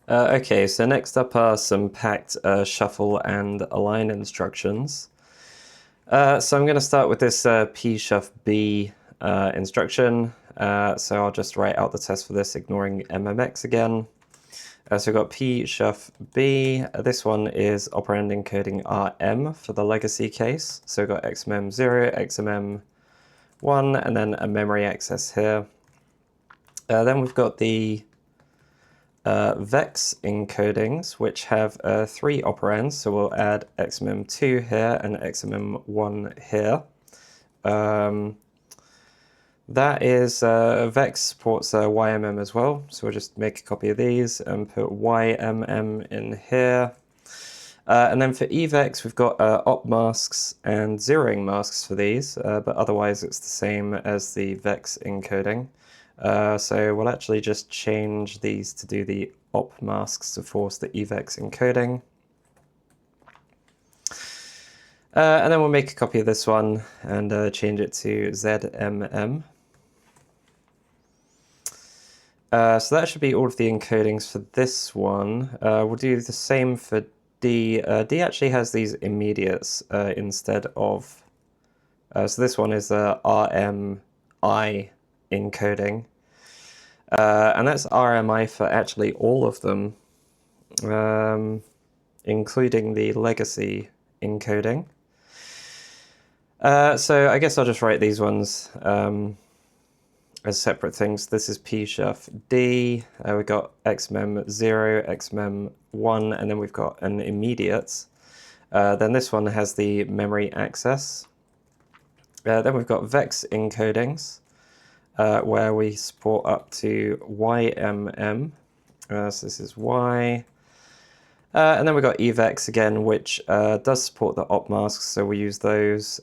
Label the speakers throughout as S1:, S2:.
S1: Okay, so next up are some packed shuffle and align instructions. So I'm going to start with this PSHUFB instruction. So I'll just write out the test for this, ignoring MMX again. So we've got PSHUFB. This one is operand encoding RM for the legacy case. So we've got XMM0, XMM1, and then a memory access here. Then we've got the VEX encodings, which have 3 operands, so we'll add XMM2 here and XMM1 here. That is, VEX supports YMM as well, so we'll just make a copy of these and put YMM in here. And then for eVEX, we've got op masks and zeroing masks for these, but otherwise it's the same as the VEX encoding. So we'll actually just change these to do the op masks to force the eVEX encoding. And then we'll make a copy of this one and change it to ZMM. So that should be all of the encodings for this one. We'll do the same for D. D actually has these immediates instead of... so this one is RMI encoding. And that's RMI for actually all of them, including the legacy encoding. So I guess I'll just write these ones as separate things. This is PSHUFD, we've got XMM0, XMM1, and then we've got an immediate. Then this one has the memory access. Then we've got VEX encodings, where we support up to YMM. So this is Y. And then we've got eVEX again, which does support the op masks, so we use those.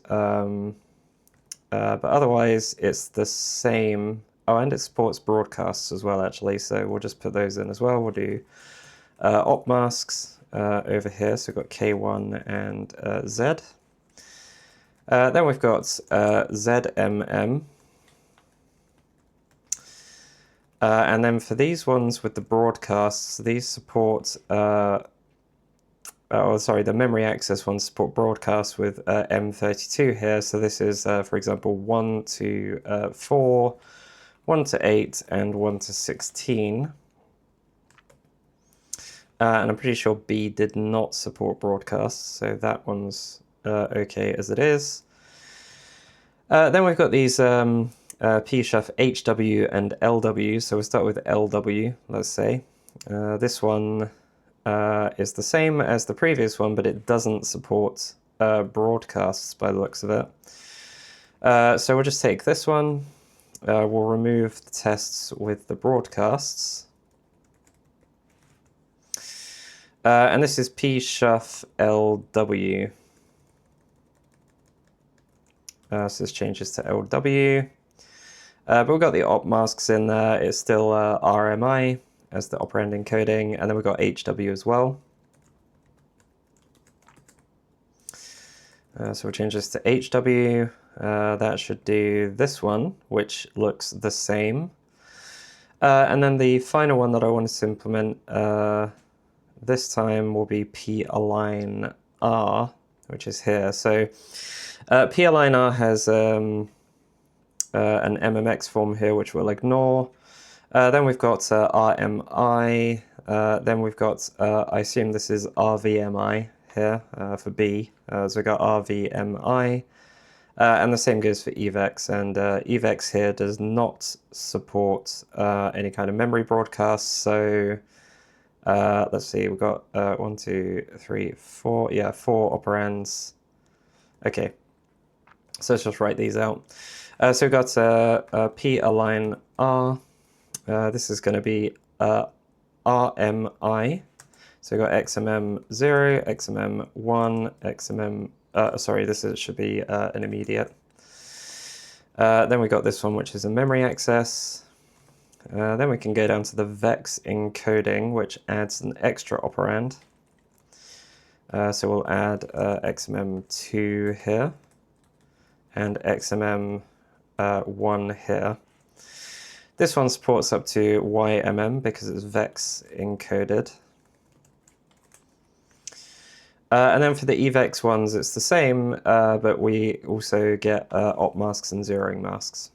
S1: But otherwise, it's the same. Oh, and it supports broadcasts as well, actually, so we'll just put those in as well. We'll do op masks over here, so we've got K1 and Z. Then we've got ZMM. And then for these ones with the broadcasts, these support... the memory access ones support broadcasts with M32 here. So this is, for example, 1 to 4, 1 to 8, and 1 to 16. And I'm pretty sure B did not support broadcasts, so that one's okay as it is. Then we've got these PSHUFHW and LW. So we'll start with LW, let's say. This one is the same as the previous one, but it doesn't support broadcasts by the looks of it. So we'll just take this one. We'll remove the tests with the broadcasts. And this is PSHUFLW. So this changes to LW. But we've got the op masks in there. It's still RMI as the operand encoding, and then we've got HW as well. So we'll change this to HW. That should do this one, which looks the same. And then the final one that I want to implement this time will be PALIGNR, which is here. So PALIGNR has an MMX form here, which we'll ignore. Then we've got RMI, then we've got, I assume this is RVMI here for B, so we've got RVMI, and the same goes for eVEX, and eVEX here does not support any kind of memory broadcasts, so let's see, we've got 1, 2, 3, 4, yeah, 4 operands. Okay, so let's just write these out. So we've got PALIGNR. This is going to be RMI. So we've got XMM0, XMM1, XMM... sorry, should be an immediate. Then we got this one, which is a memory access. Then we can go down to the VEX encoding, which adds an extra operand. So we'll add XMM2 here and XMM1 here. This one supports up to YMM because it's VEX encoded. And then for the EVEX ones, it's the same, but we also get op masks and zeroing masks.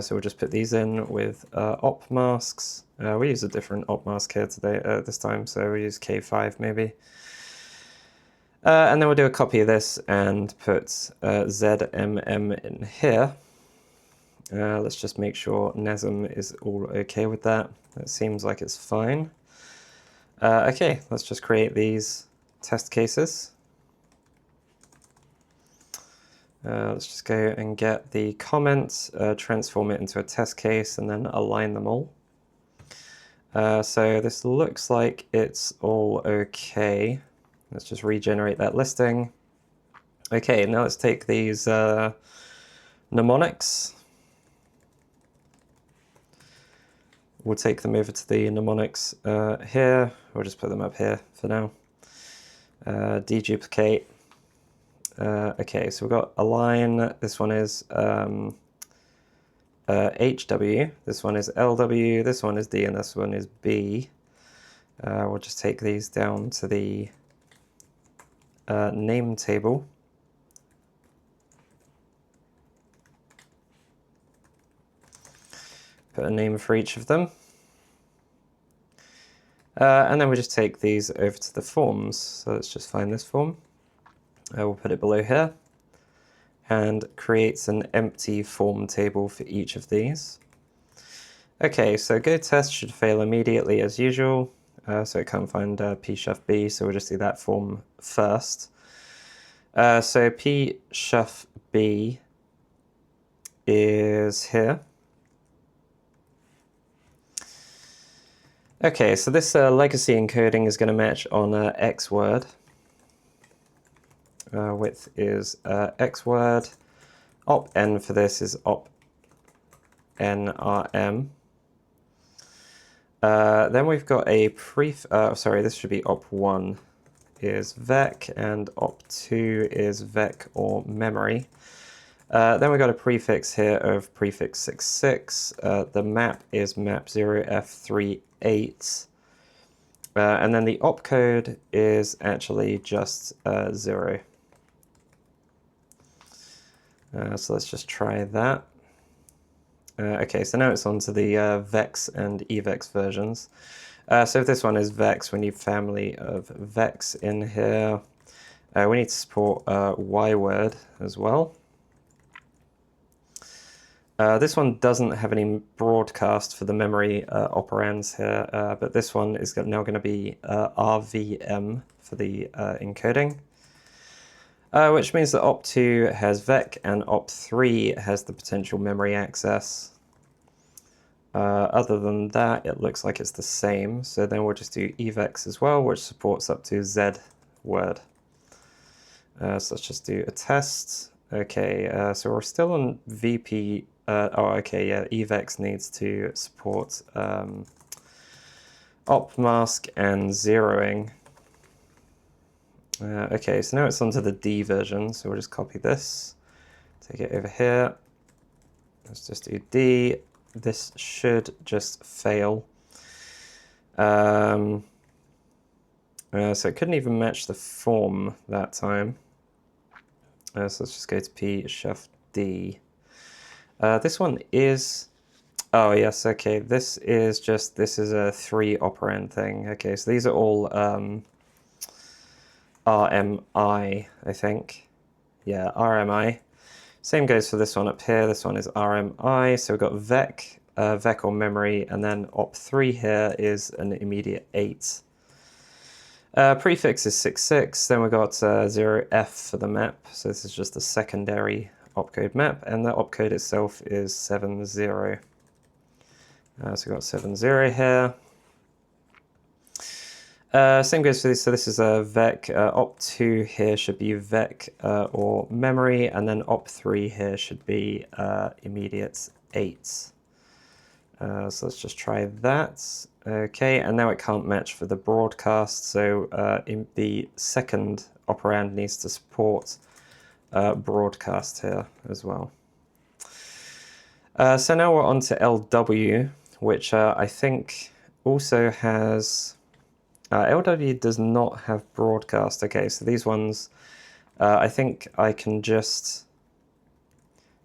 S1: So we'll just put these in with op masks. We use a different op mask here today, this time, so we use K5 maybe. And then we'll do a copy of this and put ZMM in here. Let's just make sure NASM is all okay with that. It seems like it's fine. Okay, let's just create these test cases. Let's just go and get the comments, transform it into a test case, and then align them all. So this looks like it's all okay. Let's just regenerate that listing. Okay, now let's take these mnemonics. We'll take them over to the mnemonics here. We'll just put them up here for now. Deduplicate. Okay, so we've got align. This one is HW. This one is LW. This one is D, and this one is B. We'll just take these down to the name table. Put a name for each of them. And then we just take these over to the forms. So let's just find this form. We'll put it below here and creates an empty form table for each of these. Okay, so go test should fail immediately as usual. So it can't find PSHUFB, so we'll just do that form first. So PSHUFB is here. Okay, so this legacy encoding is going to match on X word. Width is X word. Op N for this is op NRM. Then we've got a sorry, this should be op1 is vec, and op2 is vec or memory. Then we've got a prefix here of prefix 66. The map is map0f38. And then the opcode is actually just 0. So let's just try that. Okay, so now it's on to the VEX and EVEX versions. So if this one is VEX, we need family of VEX in here. We need to support Y word as well. This one doesn't have any broadcast for the memory operands here, but this one is now going to be RVM for the encoding. Which means that op2 has vec and op3 has the potential memory access. Other than that, it looks like it's the same. So then we'll just do EVEX as well, which supports up to Z word. So let's just do a test. Okay, so we're still on VP. Oh, okay, yeah, EVEX needs to support op mask and zeroing. Okay, so now it's onto the D version, so we'll just copy this, take it over here. Let's just do D. This should just fail. So it couldn't even match the form that time. So let's just go to PSHUFD. This one is, oh yes, okay, this is a 3 operand thing. Okay, so these are all RMI, I think. Yeah, RMI. Same goes for this one up here. This one is RMI. So we've got vec, vec or memory, and then op3 here is an immediate 8. Prefix is 66. Then we've got 0F for the map. So this is just a secondary opcode map, and the opcode itself is 70. So we've got 70 here. Same goes for this. So this is a vec. Op2 here should be vec or memory, and then op3 here should be immediate 8. So let's just try that. Okay, and now it can't match for the broadcast. So in the second operand needs to support broadcast here as well. So now we're on to LW, which I think also has... LW does not have broadcast. Okay, so these ones, I think I can just...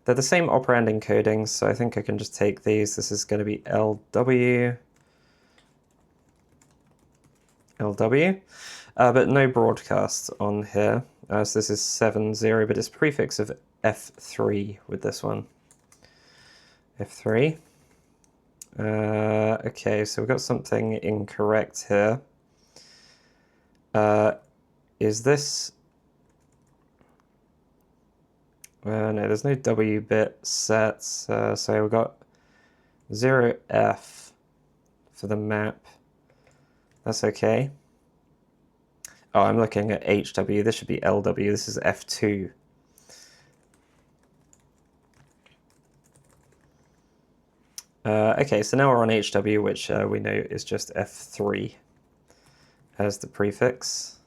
S1: They're the same operand encoding, so I think I can just take these. This is going to be LW, LW, but no broadcast on here. So this is 70, but it's prefix of F3 with this one. F3. Okay, so we've got something incorrect here. Is this... no, there's no W bit set, so we've got 0F for the map. That's okay. Oh, I'm looking at HW. This should be LW. This is F2. Okay, so now we're on HW, which we know is just F3 as the prefix.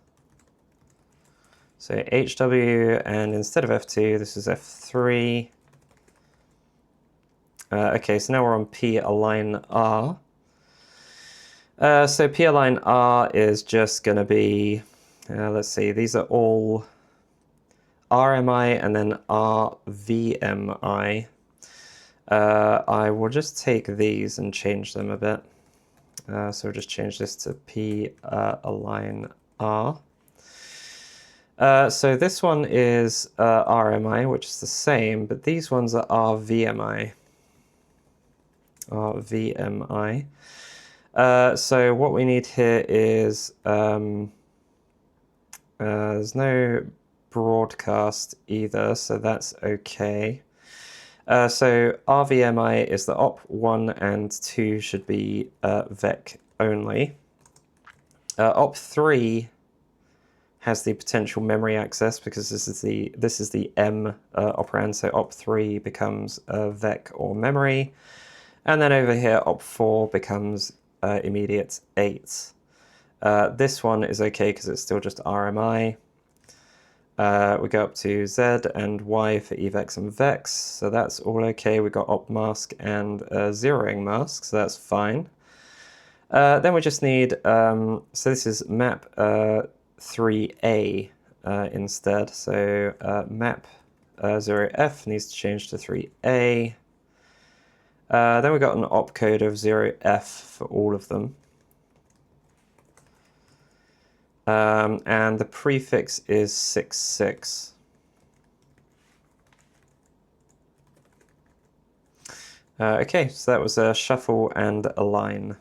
S1: So HW, and instead of F2, this is F3. Okay, so now we're on PALIGNR. So PALIGNR is just going to be, let's see, these are all RMI and then RVMI. I will just take these and change them a bit. So we'll just change this to PALIGNR. So this one is RMI, which is the same, but these ones are RVMI. RVMI. So what we need here is, there's no broadcast either, so that's okay. So RVMI is the op1 and 2 should be vec only. Op3 has the potential memory access because this is the M operand, so op3 becomes vec or memory, and then over here op4 becomes immediate 8. This one is okay because it's still just RMI. We go up to Z and Y for evex and vex, so that's all okay. We've got op mask and zeroing mask, so that's fine. Then we just need, so this is map 3A instead, so map 0F needs to change to 3A. Then we've got an opcode of 0F for all of them. And the prefix is 66. Okay, so that was a shuffle and align.